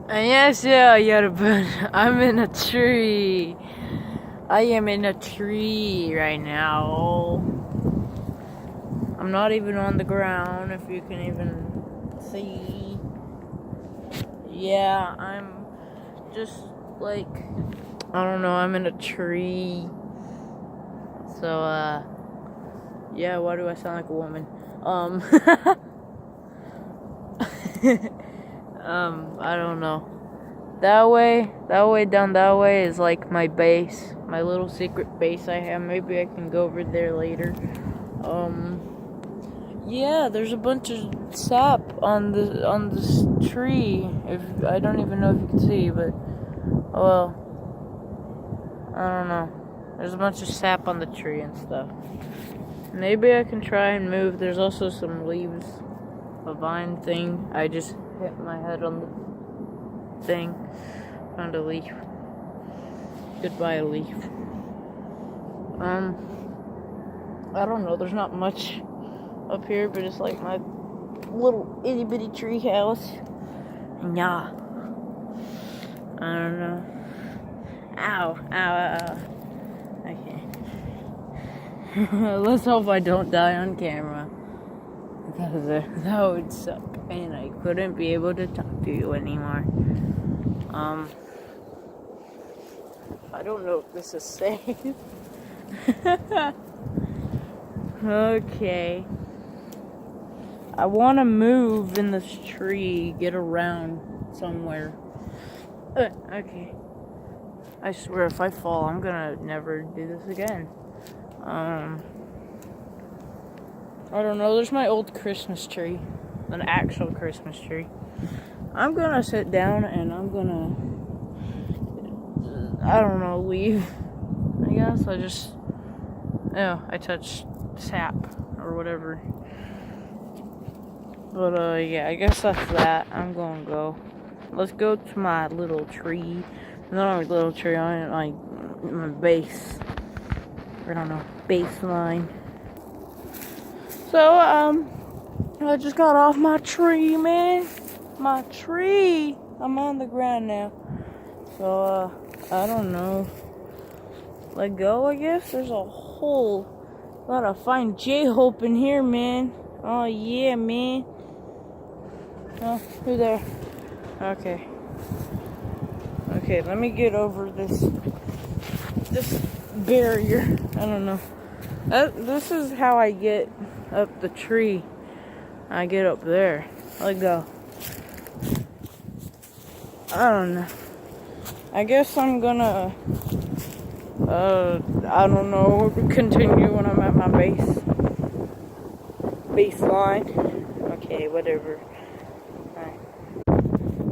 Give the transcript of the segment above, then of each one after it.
안녕하세요, 여러분. I'm in a tree. I am in a tree right now. I'm not even on the ground, if you can even see. Yeah, I'm just like, I don't know, I'm in a tree. So, yeah, why do I sound like a woman? I don't know. That way, down that way is like my base, my little secret base I have. Maybe I can go over there later. Yeah, there's a bunch of sap on this tree. If I don't even know if you can see, but well, I don't know. There's a bunch of sap on the tree and stuff. Maybe I can try and move. There's also some leaves, a vine thing. I just hit my head on the thing. Found a leaf. Goodbye, leaf. I don't know. There's not much up here, but it's like my little itty bitty tree house. Yeah. I don't know. Ow. Okay. Let's hope I don't die on camera, because that would suck, and I couldn't be able to talk to you anymore. I don't know if this is safe. Okay. I want to move in this tree, get around somewhere. Okay. I swear, if I fall, I'm gonna never do this again. I don't know. There's my old Christmas tree, an actual Christmas tree. I'm gonna sit down and I'm gonna, I don't know, leave. I guess I touched sap or whatever. But yeah, I guess that's that. I'm gonna go. Let's go to my little tree. Not my little tree, on my base. I don't know, baseline. So I just got off my tree, man. My tree. I'm on the ground now. So I don't know. Let go, I guess. There's a whole lot of fine J-Hope in here, man. Oh yeah, man. Oh, who there? Okay. Okay, let me get over this barrier. I don't know. This is how I get up the tree. I get up there. Let go. I don't know. I guess I'm gonna I don't know, continue when I'm at my baseline. Okay, whatever. Alright.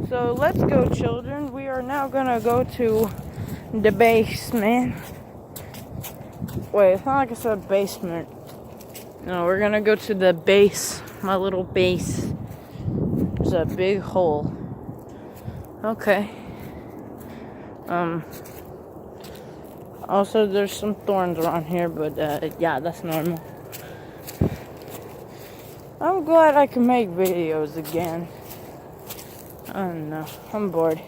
So let's go, children. We are now gonna go to the basement. Wait, it's not like I said basement. No, we're gonna go to the base. My little base. There's a big hole. Okay. Also, there's some thorns around here, but yeah, that's normal. I'm glad I can make videos again. I don't know. I'm bored.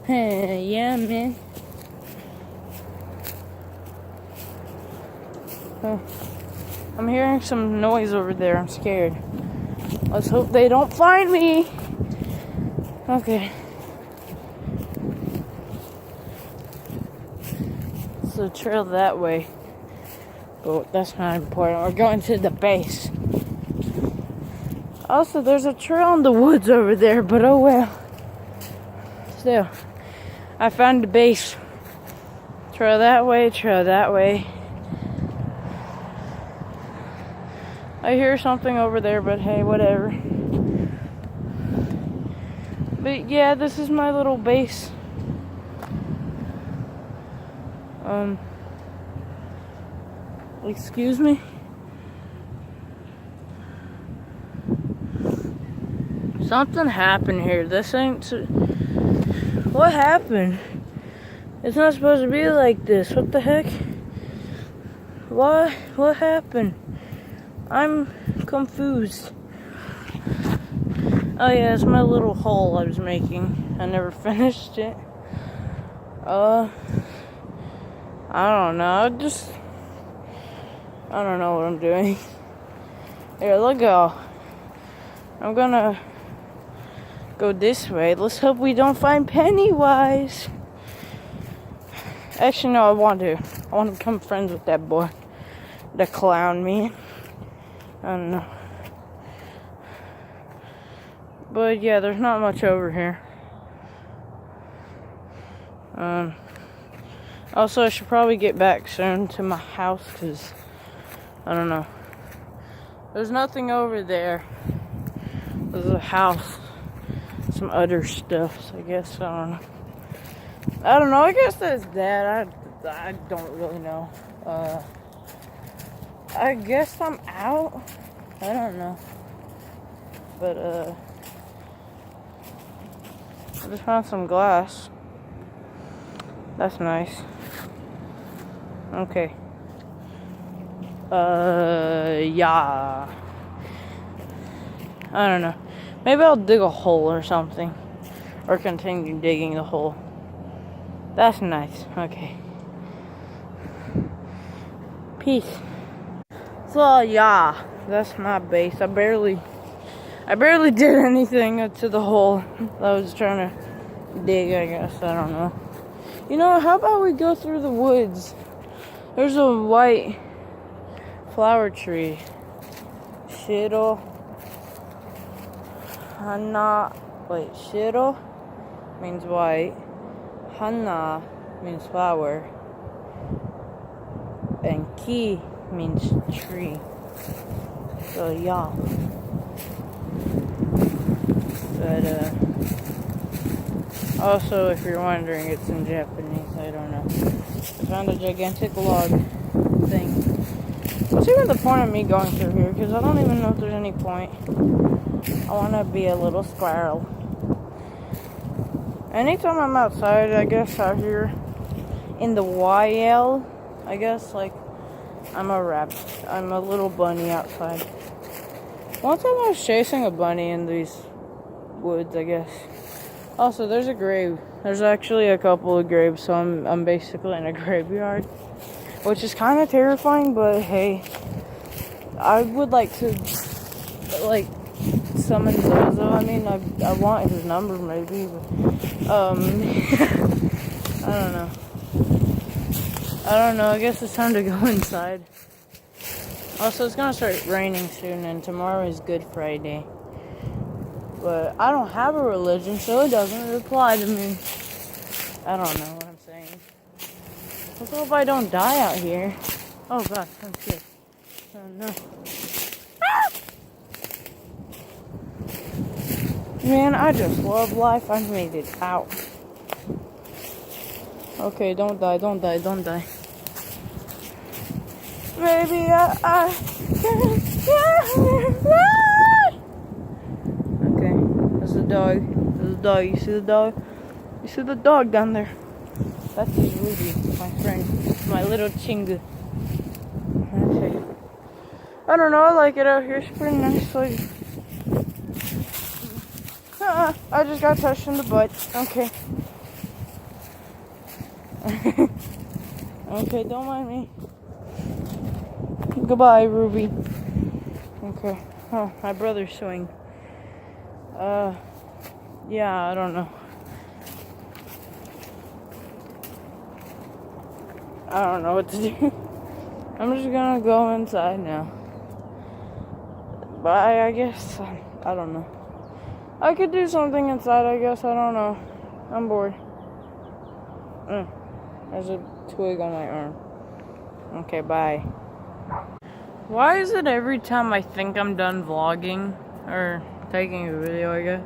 Hey, yeah, man. I'm hearing some noise over there. I'm scared. Let's hope they don't find me. Okay. So trail that way. But that's not important. We're going to the base. Also, there's a trail in the woods over there, but oh well. Still, I found the base. Trail that way, trail that way. I hear something over there, but hey, whatever. But yeah, this is my little base. Excuse me? Something happened here. This ain't... What happened? It's not supposed to be like this. What the heck? What happened? I'm confused. Oh yeah, it's my little hole I was making. I never finished it. I don't know. I don't know what I'm doing. Here, look go. I'm gonna go this way. Let's hope we don't find Pennywise. Actually, no, I want to become friends with that boy. The clown man. I don't know. But yeah, there's not much over here. Also, I should probably get back soon to my house because I don't know. There's nothing over there. There's a house. Some other stuff, so I guess I don't know. I guess that's that. I don't really know. I guess I'm out. I don't know. But I just found some glass. That's nice. Okay. Yeah. I don't know. Maybe I'll dig a hole or something. Or continue digging the hole. That's nice. Okay. Peace. So, yeah. That's my base. I barely did anything to the hole I was trying to dig, I guess. I don't know. You know, how about we go through the woods? There's a white flower tree. Shiro. Hana. Wait, Shiro means white. Hana means flower. And ki means tree. So, yeah. But, also, if you're wondering, it's in Japanese. I don't know. I found a gigantic log thing. What's even the point of me going through here? Because I don't even know if there's any point. I want to be a little squirrel. Anytime I'm outside, I guess out here in the YL, I guess, like, I'm a rabbit. I'm a little bunny outside. One time I was chasing a bunny in these woods, I guess. Also, there's a grave. There's actually a couple of graves, so I'm basically in a graveyard, which is kind of terrifying. But hey, I would like to summon Zozo. I mean, I want his number maybe. But, I don't know. I guess it's time to go inside. Also, it's gonna start raining soon, and tomorrow is Good Friday. But I don't have a religion, so it doesn't apply to me. I don't know what I'm saying. Let's hope I don't die out here. Oh gosh, I'm scared. Oh no. Ah! Man, I just love life. I made it out. Okay, don't die, don't die, don't die. Maybe I can. Okay, there's a dog. There's a dog. You see the dog? You see the dog down there? That's his Ruby, my friend. My little chingu. Okay. I don't know, I like it out here. It's pretty nice. Like, I just got touched in the butt. Okay. Okay, don't mind me. Goodbye, Ruby. Okay. Oh, my brother's swing. Yeah, I don't know. I don't know what to do. I'm just gonna go inside now. But I guess, I don't know. I could do something inside, I guess. I don't know. I'm bored. There's a twig on my arm. Okay, bye. Why is it every time I think I'm done vlogging, or taking a video, I guess?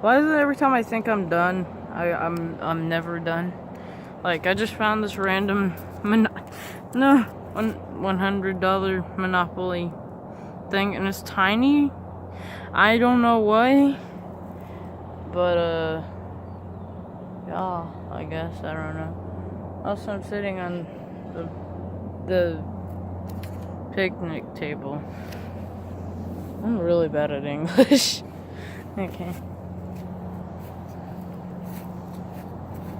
Why is it every time I think I'm done, I'm never done? Like, I just found this random $100 Monopoly thing, and it's tiny. I don't know why, but yeah, I guess, I don't know. Also, I'm sitting on the picnic table. I'm really bad at English. Okay.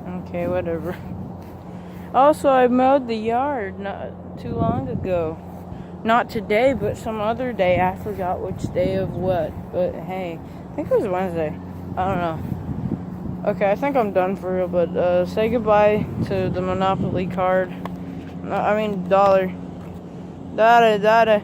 Okay, whatever. Also, I mowed the yard not too long ago. Not today, but some other day. I forgot which day of what. But hey, I think it was Wednesday. I don't know. Okay, I think I'm done for real, but say goodbye to the Monopoly card. I mean, dollar. Dada, dada.